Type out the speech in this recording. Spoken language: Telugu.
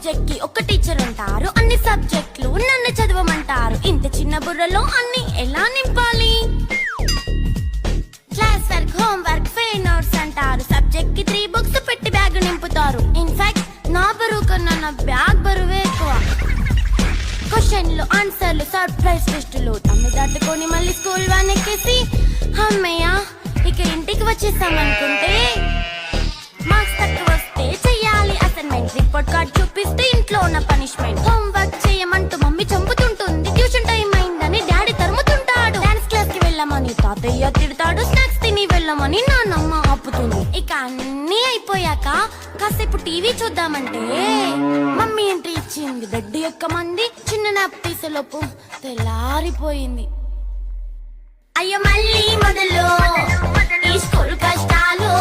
సబ్జెక్ట్ కి ఒక టీచర్ ఉంటారు, అన్ని సబ్జెక్టులు నన్ను చదవమంటారు. ఇంత చిన్న బుర్రలో అన్ని ఎలా నింపాలి? Class work, home work, fair notes అంటారు. సబ్జెక్ట్ కి 3 బుక్స్ పెట్టి బ్యాగ్ నింపుతారు. ఇన్ఫాక్ట్ నా బరువు కన్నా నా బ్యాగ్ బరువే ఎక్కువ. క్వశ్చన్లు, ఆన్సర్లు, సర్ప్రైజ్ టెస్టులు తమ్మి దాటుకొని మళ్ళీ స్కూల్ వ్యాన్ ఎక్కేసి అమ్మయ్య ఇక ఇంటికి వచ్చేసామనుకుంటే మార్క్స్ తక్కువ వస్తే చెయ్యాలి అసైన్మెంట్. రిపోర్ట్ కార్డ్ చూపిస్తే ఇంట్లో ఉన్న పనిష్మెంట్. హోమ్ వర్క్ చేయమంటూ మమ్మీ చంపుతుంటుంది. ట్యూషన్ టైం అయిందని డాడీ తరుముతుంటాడు. డాన్స్ క్లాస్ కి వెళ్ళమని తాతయ్య తిడతాడు. స్నాక్స్ తిని వెళ్ళమని నాన్నమ్మ ఆపుతుంది. ఇక అన్నీ అయిపోయాక కాసేపు టీవీ చూద్దామంటే మమ్మీ ఎంట్రీ ఇచ్చింది. బెడ్ ఎక్కమంది. చిన్న నాప్ తీసేలోపు తెల్లారిపోయింది. అయ్యో మళ్ళీ మొదలు ఈ స్కూల్ కష్టాలు.